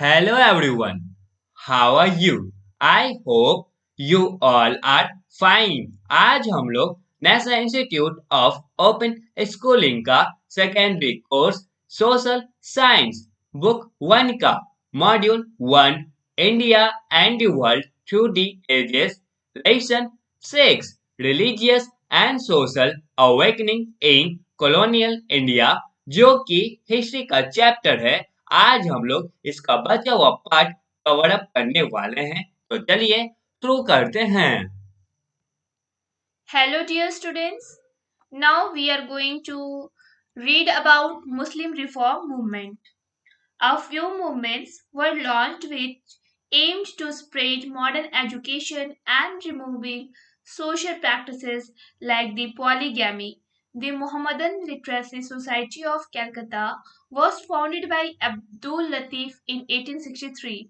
Hello everyone. How are you? I hope you all are fine. आज हम लोग national institute of open schooling का secondary course social science book 1 का module 1 India and the world through the ages lesson 6 religious and social awakening in colonial India जो कि history का chapter है। आज हम लोग इसका बचा हुआ पार्ट कवर अप करने वाले हैं, तो चलिए शुरू करते हैं। Hello, dear students. Now we are going to read about Muslim reform movement. A few movements were launched which aimed to spread modern education and removing social practices like the polygamy. The Mohammedan Literacy Society of Calcutta was founded by Abdul Latif in 1863.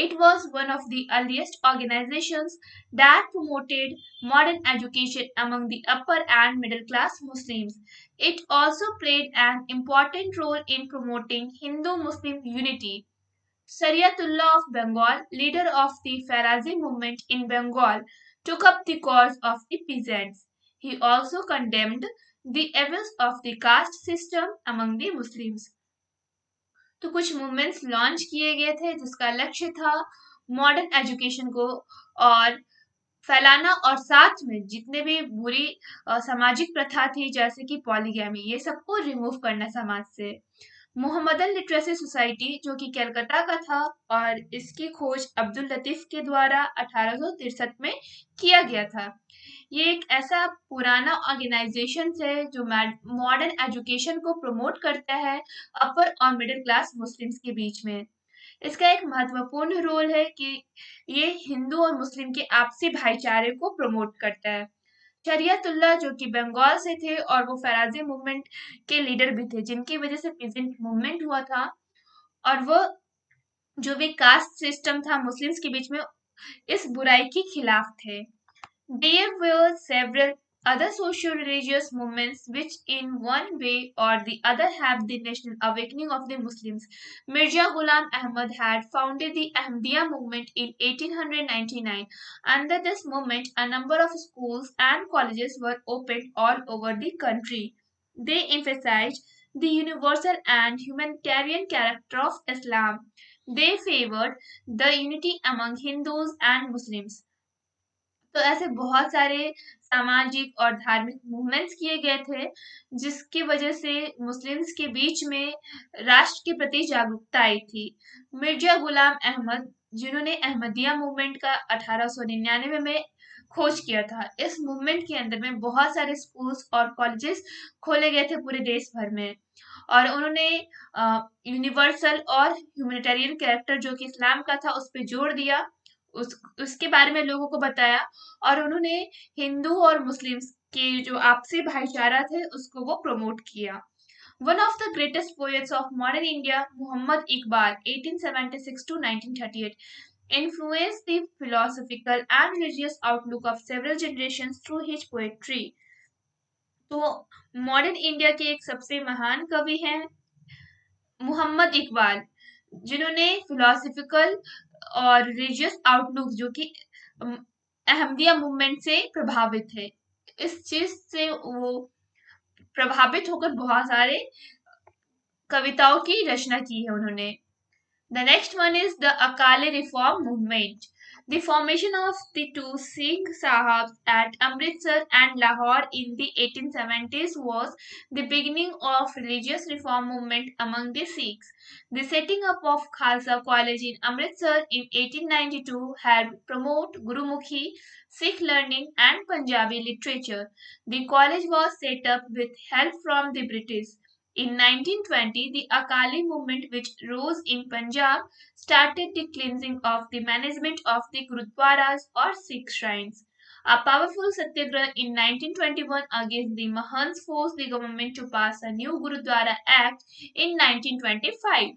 It was one of the earliest organizations that promoted modern education among the upper and middle class Muslims. It also played an important role in promoting Hindu Muslim unity. Shariatullah of Bengal, leader of the Farazi movement in Bengal, took up the cause of the peasants. He also condemned the evils of the caste system among the Muslims. तो कुछ movements launch किए गए थे जिसका लक्ष्य था modern education को और फैलाना और साथ में जितने भी बुरी सामाजिक प्रथा थी जैसे कि पॉलीगैमी ये सबको रिमूव करना समाज से। मोहम्मदन लिटरेसी सोसाइटी जो कि कलकत्ता का था और इसकी खोज अब्दुल लतीफ के द्वारा 1863 में किया गया था। ये एक ऐसा पुराना ऑर्गेनाइजेशन है जो मॉडर्न एजुकेशन को प्रमोट करता है अपर और मिडिल क्लास मुस्लिम्स के बीच में। इसका एक महत्वपूर्ण रोल है कि ये हिंदू और मुस्लिम के आपसी भाईचारे को प्रमोट करता है। शरियतुल्लाह जो कि बंगाल से थे और वो फराजी मूवमेंट के लीडर भी थे जिनकी वजह से पीजेंट मूवमेंट हुआ था और वो जो भी कास्ट सिस्टम था मुस्लिम्स के बीच में इस बुराई के खिलाफ थे। There were several other social religious movements which in one way or the other have the national awakening of the Muslims. Mirza Ghulam Ahmad had founded the Ahmadiyya movement in 1899. Under this movement, a number of schools and colleges were opened all over the country. They emphasized the universal and humanitarian character of Islam. They favored the unity among Hindus and Muslims. तो ऐसे बहुत सारे सामाजिक और धार्मिक movements किए गए थे जिसकी वजह से मुस्लिम्स के बीच में राष्ट्र के प्रति जागरूकता आई थी। मिर्जा गुलाम अहमद जिन्होंने अहमदिया मूवमेंट का 1899 में खोज किया था। इस मूवमेंट के अंदर में बहुत सारे स्कूल्स और कॉलेजेस खोले गए थे पूरे देश भर में और उन्होंने यूनिवर्सल और ह्यूमैनिटेरियन कैरेक्टर जो कि इस्लाम का था उस पर जोर दिया, उसके बारे में लोगों को बताया और उन्होंने हिंदू और मुस्लिम्स के जो आपसी भाईचारा थे उसको वो प्रमोट किया। One of the greatest poets of modern India, Muhammad Iqbal, 1876 to 1938, influenced the philosophical and religious outlook of several generations through his poetry. तो मॉडर्न इंडिया के एक सबसे महान कवि हैं मोहम्मद इकबाल जिन्होंने फिलोसफिकल और रिलीजियस आउटलुक जो कि अहमदिया मूवमेंट से प्रभावित है। इस चीज से वो प्रभावित होकर बहुत सारे कविताओं की रचना की है उन्होंने। The next one is the Akali Reform Movement. The formation of the two Sikh Sahabs at Amritsar and Lahore in the 1870s was the beginning of religious reform movement among the Sikhs. The setting up of Khalsa College in Amritsar in 1892 had promoted Gurumukhi, Sikh learning and Punjabi literature. The college was set up with help from the British. In 1920, the Akali movement, which rose in Punjab, started the cleansing of the management of the Gurudwaras or Sikh shrines. A powerful satyagraha in 1921 against the Mahants forced the government to pass a new Gurudwara Act in 1925.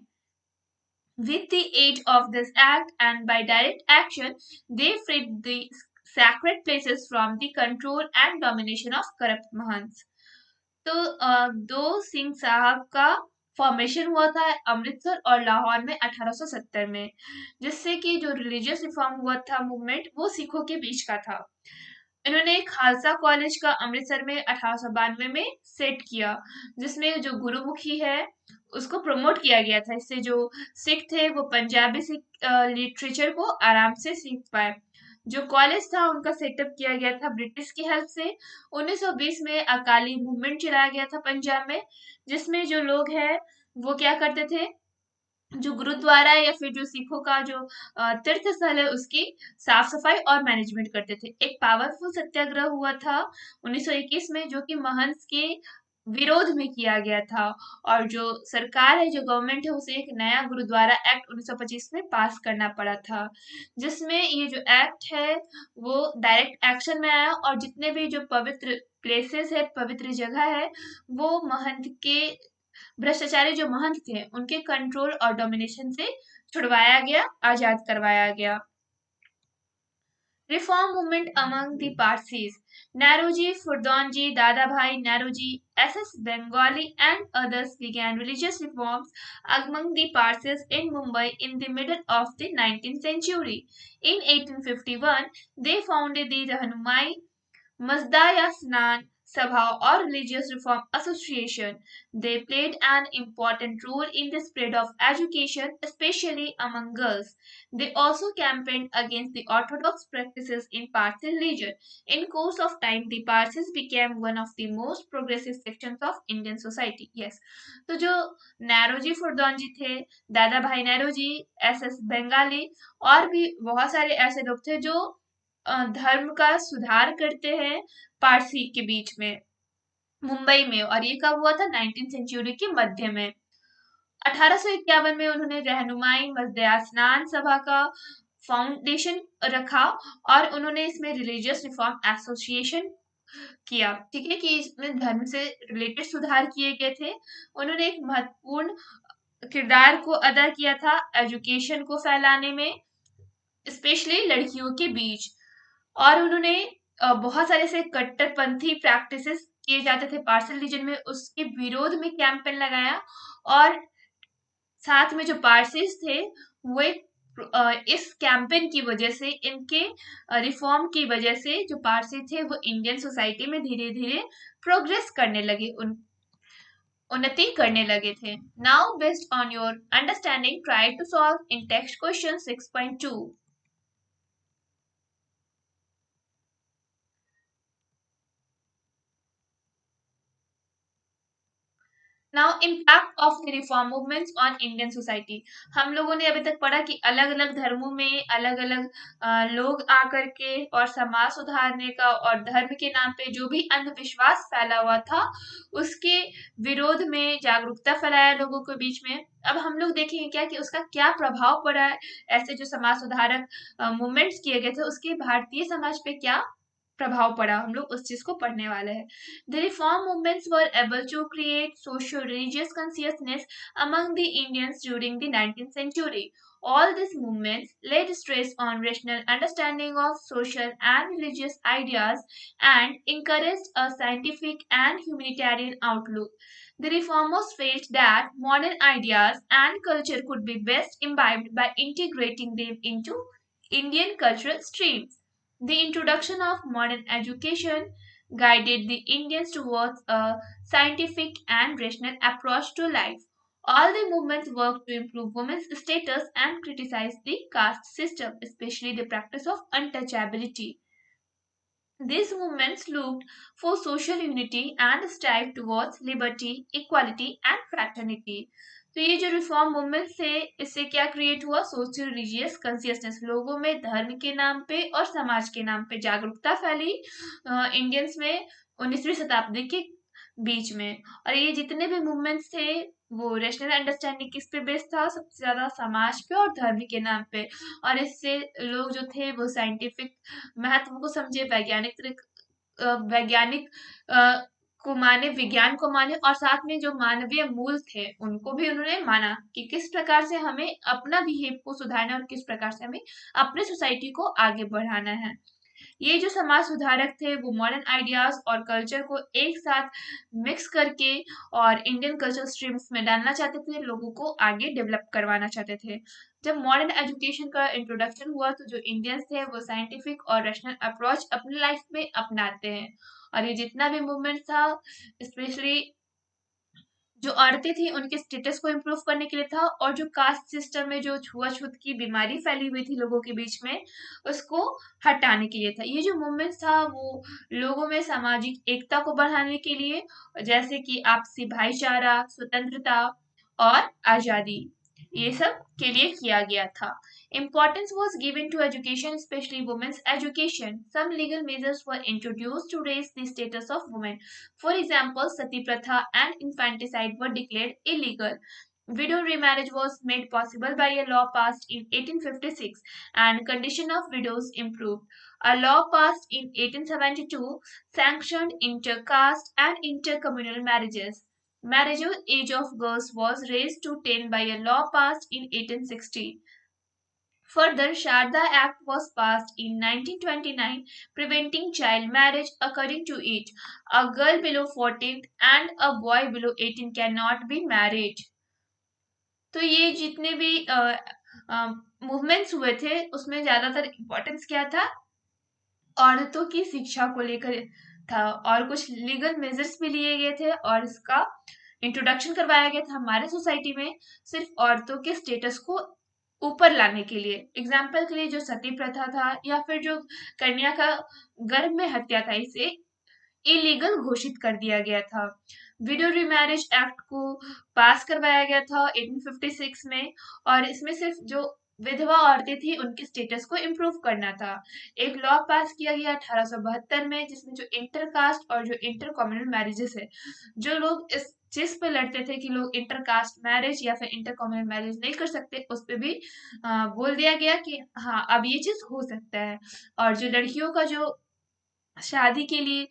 With the aid of this act and by direct action, they freed the sacred places from the control and domination of corrupt Mahants. तो दो सिंह साहब का formation हुआ था अमृतसर और लाहौर में 1870 में, जिससे कि जो रिलीजियस रिफॉर्म हुआ था मूवमेंट वो सिखों के बीच का था। इन्होंने खालसा कॉलेज का अमृतसर में 1892 में सेट किया, जिसमें जो गुरुमुखी है उसको प्रमोट किया गया था। इससे जो सिख थे वो पंजाबी सिख लिटरेचर को आराम से सीख पाए। जो कॉलेज था उनका सेटअप किया गया था ब्रिटिश की हेल्प से। 1920 में अकाली मूवमेंट चलाया गया था पंजाब में, जिसमें जो लोग हैं वो क्या करते थे, जो गुरुद्वारा या फिर जो सिखों का जो तीर्थ स्थल है उसकी साफ सफाई और मैनेजमेंट करते थे। एक पावरफुल सत्याग्रह हुआ था 1921 में, जो कि महंत के विरोध में किया गया था। और जो सरकार है, जो गवर्नमेंट है, उसे एक नया गुरुद्वारा एक्ट 1925 में पास करना पड़ा था, जिसमें ये जो एक्ट है वो डायरेक्ट एक्शन में आया और जितने भी जो पवित्र प्लेसेस है, पवित्र जगह है, वो महंत के भ्रष्टाचारी जो महंत थे उनके कंट्रोल और डोमिनेशन से छुड़वाया गया, आजाद करवाया गया। Reform movement among the Parsis. Nehruji, Furdonji, Dadabhai Nehruji, S.S. Bengali and others began religious reforms among the Parsis in Mumbai in the middle of the 19th century. In 1851, they founded the Rahnumai Mazdaya Snan Sabha or Religious Reform Association. They played an important role in the spread of education, especially among girls. They also campaigned against the orthodox practices in Parsi religion. In course of time, the Parsis became one of the most progressive sections of Indian society. Yes, तो जो नैरोजी फुरदौन जी थे, दादा भाई Naoroji, S Bengali और भी बहुत सारे ऐसे लोग थे जो धर्म का सुधार करते हैं पारसी के बीच में मुंबई में। और ये कब हुआ था? 19th सेंचुरी के मध्य में। 1851 में उन्होंने रहनुमाई मजदयास्नान सभा का फाउंडेशन रखा और उन्होंने इसमें रिलीजियस रिफॉर्म एसोसिएशन किया। ठीक है, कि इसमें धर्म से रिलेटेड सुधार किए गए थे। उन्होंने एक महत्वपूर्ण किरदार को अदा किया था एजुकेशन को फैलाने में, स्पेशली लड़कियों के बीच। और उन्होंने बहुत सारे ऐसे कट्टरपंथी प्रैक्टिसेस किए जाते थे पार्सल रिलीजन में, उसके विरोध में कैंपेन लगाया। और साथ में जो पारसीज थे वो इस कैंपेन की वजह से, इनके रिफॉर्म की वजह से जो पारसी थे वो इंडियन सोसाइटी में धीरे धीरे प्रोग्रेस करने लगे, उन्नति करने लगे थे। Now based on your understanding try to solve in text question 6.2। Now impact of the reform movements on Indian society. हम लोगों ने अभी तक पढ़ा कि अलग अलग धर्मों में अलग अलग लोग आकर के और समाज सुधारने का और धर्म के नाम पे जो भी अंधविश्वास फैला हुआ था उसके विरोध में जागरूकता फैलाया लोगों के बीच में। अब हम लोग देखेंगे क्या कि उसका क्या प्रभाव पड़ा है, ऐसे जो समाज सुधारक मूवमेंट्स किए गए थे उसके भारतीय समाज पे क्या प्रभाव पड़ा, हम लोग उस चीज को पढ़ने वाले हैं। The reform movements were able to create socio-religious consciousness among the Indians during the 19th century. All these movements laid stress on rational understanding of social and religious ideas and encouraged a scientific and humanitarian outlook. The reformers felt that modern ideas and culture could be best imbibed by integrating them into Indian cultural streams. The introduction of modern education guided the Indians towards a scientific and rational approach to life. All the movements worked to improve women's status and criticize the caste system, especially the practice of untouchability. These movements looked for social unity and strived towards liberty, equality and fraternity. तो ये जो reform movement थे इससे क्या create हुआ? Social religious consciousness, लोगों में धर्म के नाम पे और समाज के नाम पे जागरूकता फैली इंडियंस में 19वीं शताब्दी के बीच में। और ये जितने भी मूवमेंट्स थे वो रेशनल अंडरस्टैंडिंग किस पे बेस्ड था? सबसे ज्यादा समाज पे और धर्म के नाम पे। और इससे लोग जो थे वो साइंटिफिक महत्व को समझे, वैज्ञानिक को माने, विज्ञान को माने और साथ में जो मानवीय मूल थे उनको भी उन्होंने माना कि किस प्रकार से हमें अपना बिहेव को सुधारना और किस प्रकार से हमें अपने सोसाइटी को आगे बढ़ाना है। ये जो समाज सुधारक थे वो मॉडर्न आइडियाज और कल्चर को एक साथ मिक्स करके और इंडियन कल्चर स्ट्रीम्स में डालना चाहते थे, लोगों को आगे डेवलप करवाना चाहते थे। जब मॉडर्न एजुकेशन का इंट्रोडक्शन हुआ तो जो इंडियंस थे वो साइंटिफिक और रैशनल अप्रोच अपनी लाइफ में अपनाते हैं, और ये जितना भी मूवमेंट था, स्पेशली जो औरतें थी उनके स्टेटस को इम्प्रूव करने के लिए था, और जो कास्ट सिस्टम में जो छुआछूत की बीमारी फैली हुई थी लोगों के बीच में, उसको हटाने के लिए था। ये जो मूवमेंट था वो लोगों में सामाजिक एकता को बढ़ाने के लिए, जैसे कि आपसी भाईचारा, स्वतंत्रता और आजादी, ये सब के लिए किया गया था। Importance was given to education, especially women's education. Some legal measures were introduced to raise the status of women. For example, sati pratha and infanticide were declared illegal. Widow remarriage was made possible by a law passed in 1856, and condition of widows improved. A law passed in 1872 sanctioned intercaste and intercommunal marriages. Marriage age of girls was raised to 10 by a law passed in 1860. Further, Sharda Act was passed in 1929 preventing child marriage. According to it, a girl below 14 and a boy below 18 cannot be married. तो ये जितने भी movements हुए थे उसमें ज्यादातर importance क्या था, औरतों की शिक्षा को लेकर था, और कुछ लीगल मेजर्स भी लिए गए थे और इसका इंट्रोडक्शन करवाया गया था हमारे सोसाइटी में, सिर्फ औरतों के स्टेटस को ऊपर लाने के लिए। एग्जाम्पल के लिए जो सती प्रथा था या फिर जो कन्या का गर्भ में हत्या था, इसे इलीगल घोषित कर दिया गया था। विडो रिमैरिज एक्ट को पास करवाया गया था 1856 में, और इसमें सिर्फ जो विधवा औरतें थी उनके स्टेटस को इम्प्रूव करना था। एक लॉ पास किया गया 1872 में, जिसमें जो इंटरकास्ट और जो इंटर कम्युनल मैरिजेस है, जो लोग इस चीज पे लड़ते थे कि लोग इंटरकास्ट मैरिज या फिर इंटर कम्युनल मैरिज नहीं कर सकते, उस पर भी बोल दिया गया कि हाँ अब ये चीज हो सकता है। और जो लड़कियों का जो शादी के लिए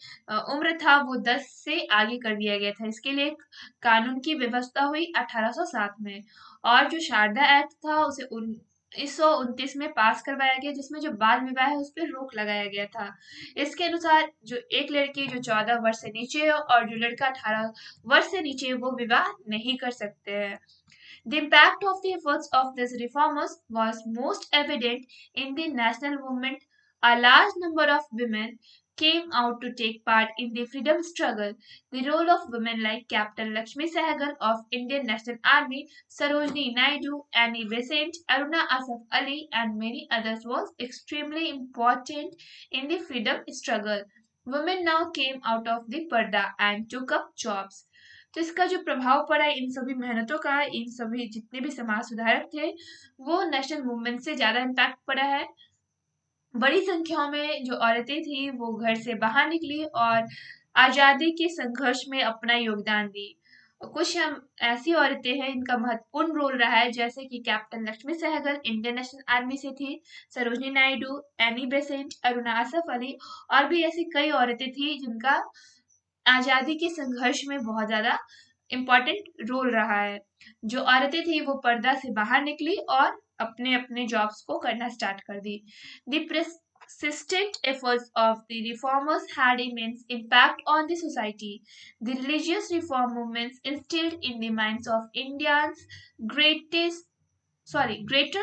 उम्र था वो 10 से आगे कर दिया गया था। इसके लिए एक कानून की व्यवस्था हुई 1807 में, और जो शारदा एक्ट था उसे 1929 में पास करवाया गया, जिसमें जो बाल विवाह है उस पर रोक लगाया गया था। इसके अनुसार जो एक लड़की जो 14 वर्ष से नीचे है और जो लड़का 18 वर्ष से नीचे है वो विवाह नहीं कर सकते हैं। The impact of the efforts of these reformers was most evident in the national movement. A large number of women came out to take part in the freedom struggle. The role of women like Captain Lakshmi Sehgal of Indian National Army, Sarojini Naidu, Annie Besant, Aruna Asaf Ali, and many others was extremely important in the freedom struggle. Women now came out of the parda and took up jobs. तो इसका जो प्रभाव पड़ा इन सभी मेहनतों का, इन सभी जितने भी समाज सुधारक थे, वो नेशनल मूवमेंट से ज्यादा इम्पैक्ट पड़ा है। बड़ी संख्या में जो औरतें थी वो घर से बाहर निकली और आजादी के संघर्ष में अपना योगदान दी। कुछ हम ऐसी औरतें हैं इनका महत्वपूर्ण रोल रहा है, जैसे कि captain Lakshmi Sahgal Indian National Army से थी, सरोजनी नायडू, एनी बेसेंट, अरुणा आसफ अली, और भी ऐसी कई औरतें थी जिनका आजादी के संघर्ष में बहुत ज्यादा इम्पोर्टेंट रोल रहा है। जो औरतें थी वो पर्दा से बाहर निकली और अपने अपने जॉब्स को करना स्टार्ट कर दी। The persistent efforts of the reformers had immense impact on the society. The religious reform movements instilled in the minds of Indians greater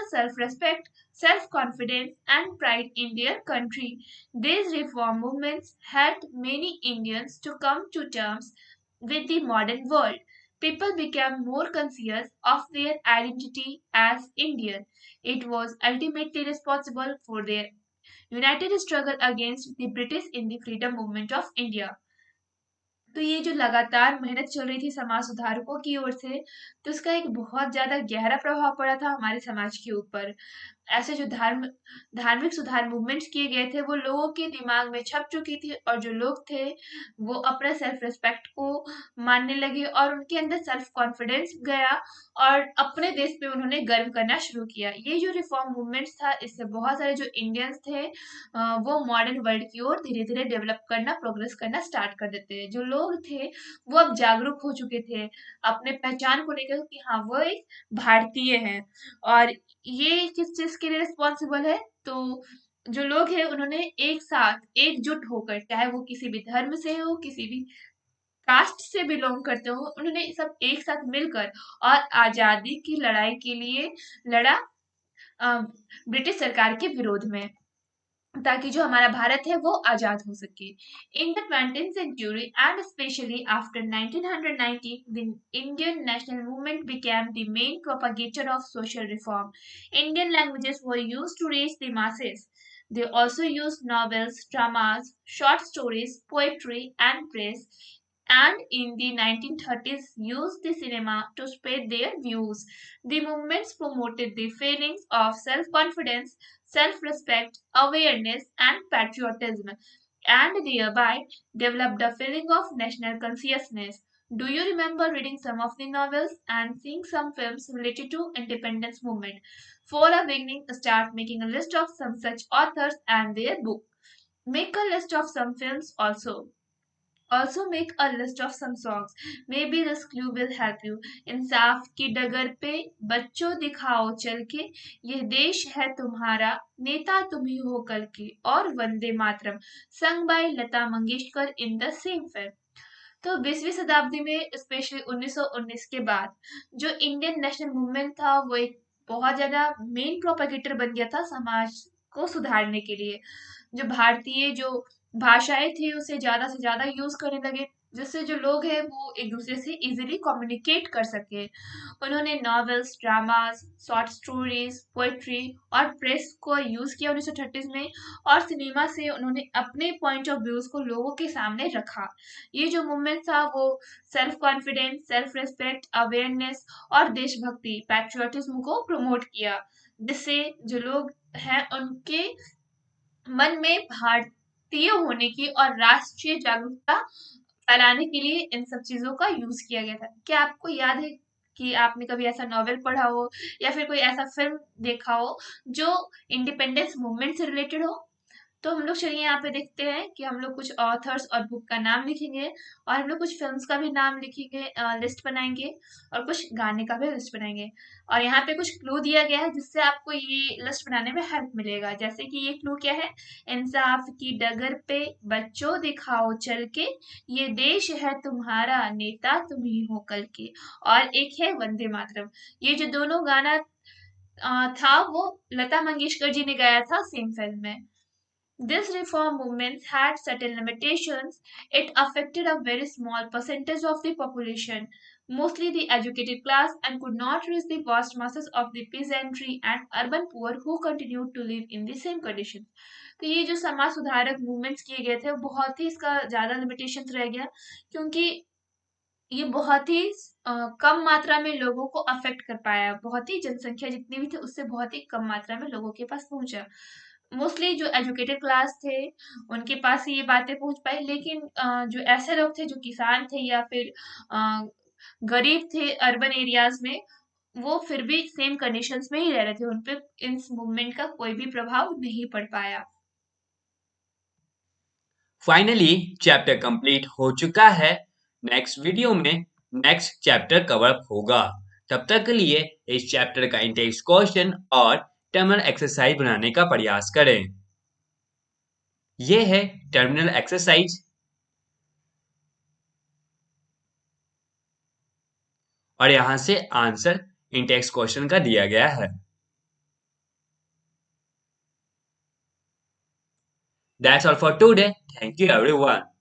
self-respect, self-confidence, and pride in their country. These reform movements helped many Indians to come to terms with the modern world. People became more conscious of their identity as Indian. It was ultimately responsible for their united struggle against the British in the freedom movement of India. तो ये जो लगातार मेहनत चल रही थी समाज सुधारकों की ओर से, तो इसका एक बहुत ज्यादा गहरा प्रभाव पड़ा था हमारे समाज के ऊपर। ऐसे जो धार्मिक सुधार मूवमेंट्स किए गए थे वो लोगों के दिमाग में छप चुकी थी, और जो लोग थे वो अपना सेल्फ रेस्पेक्ट को मानने लगे और उनके अंदर सेल्फ कॉन्फिडेंस गया, और अपने देश पे उन्होंने गर्व करना शुरू किया। ये जो रिफॉर्म मूवमेंट्स था इससे बहुत सारे जो इंडियंस थे वो मॉडर्न वर्ल्ड की ओर धीरे धीरे डेवलप करना, प्रोग्रेस करना स्टार्ट कर देते हैं। जो लोग थे वो अब जागरूक हो चुके थे अपने पहचान को लेकर कि हाँ वो एक भारतीय है। और ये किस चीज के लिए रिस्पॉन्सिबल है, तो जो लोग हैं उन्होंने एक साथ एकजुट होकर, चाहे वो किसी भी धर्म से हो, किसी भी कास्ट से बिलोंग करते हो, उन्होंने सब एक साथ मिलकर और आजादी की लड़ाई के लिए लड़ा, ब्रिटिश सरकार के विरोध में, ताकि जो हमारा भारत है वो आजाद हो सके। In the 20th century and especially after 1990, the Indian national movement became the main propagator of social reform. Indian languages were used to reach the masses. They also used novels, dramas, short stories, poetry, and press, and in the 1930s used the cinema to spread their views. The movements promoted the feelings of self-confidence, self-respect, awareness, and patriotism, and thereby developed a feeling of national consciousness. Do you remember reading some of the novels and seeing some films related to independence movement? For a beginning, start making a list of some such authors and their book. Make a list of some films also. Also make a list of some songs. Maybe this clue will help you. इंसाफ की डगर पे बच्चों दिखाओ चल के, ये देश है तुम्हारा, नेता तुम ही हो कल के, और Vande Mataram, sung by Lata Mangeshkar in the same film. तो 20वीं शताब्दी में स्पेशली 1919 के बाद जो इंडियन नेशनल मूवमेंट था वो एक बहुत ज्यादा मेन प्रोपेगेटर बन गया था समाज को सुधारने के लिए। जो भारतीय जो भाषाएं थी उसे ज्यादा से ज्यादा यूज करने लगे, जिससे जो लोग हैं वो एक दूसरे से इजीली कम्युनिकेट कर सके। उन्होंने novels, dramas, short stories, poetry और प्रेस को यूज किया 1930 में, और सिनेमा से उन्होंने अपने पॉइंट ऑफ व्यूज को लोगों के सामने रखा। ये जो मूवमेंट था वो self confidence, self respect, awareness और देशभक्ति, पैट्रियोटिज्म को प्रमोट किया, जिससे जो लोग हैं उनके मन में भारतीय होने की और राष्ट्रीय जागरूकता फैलाने के लिए इन सब चीजों का यूज किया गया था। क्या आपको याद है कि आपने कभी ऐसा नॉवेल पढ़ा हो या फिर कोई ऐसा फिल्म देखा हो जो इंडिपेंडेंस मूवमेंट से रिलेटेड हो? तो हम लोग चलिए यहाँ पे देखते हैं कि हम लोग कुछ ऑथर्स और बुक का नाम लिखेंगे, और हम लोग कुछ फिल्म्स का भी नाम लिखेंगे, लिस्ट बनाएंगे, और कुछ गाने का भी लिस्ट बनाएंगे। और यहाँ पे कुछ क्लू दिया गया है जिससे आपको ये लिस्ट बनाने में हेल्प मिलेगा। जैसे कि ये क्लू क्या है, इंसाफ की डगर पे बच्चों दिखाओ चल के, ये देश है तुम्हारा, नेता तुम ही हो कल के, और एक है वंदे मातरम। ये जो दोनों गाना था वो लता मंगेशकर जी ने गाया था सेम फिल्म में। This reform movement had certain limitations. It affected a very small percentage of the population, mostly the educated class, and could not reach the vast masses of the peasantry and urban poor who continued to live in the same conditions. तो ये जो समाज सुधारक movements किए गए थे बहुत ही इसका ज्यादा लिमिटेशंस रह गया, क्योंकि ये बहुत ही कम मात्रा में लोगों को अफेक्ट कर पाया। बहुत ही जनसंख्या जितनी भी थी उससे बहुत ही कम मात्रा में लोगों के पास पहुंचा। मोस्टली जो एजुकेटेड क्लास थे उनके पास ही ये बातें पहुंच पाई, लेकिन जो ऐसे लोग थे जो किसान थे या फिर अ, गरीब थे अर्बन एरियाज में, वो फिर भी सेम कंडीशंस में ही रह रहे थे, उन पे इस मूवमेंट का कोई भी प्रभाव नहीं पड़ पाया। फाइनली चैप्टर कंप्लीट हो चुका है। नेक्स्ट वीडियो में नेक्स्ट चैप्टर कवर होगा। तब तक के लिए इस चैप्टर का इंटेक्स क्वेश्चन और टर्मिनल एक्सरसाइज बनाने का प्रयास करें। ये है टर्मिनल एक्सरसाइज, और यहां से आंसर इंटेक्स क्वेश्चन का दिया गया है। That's all for today. Thank you everyone.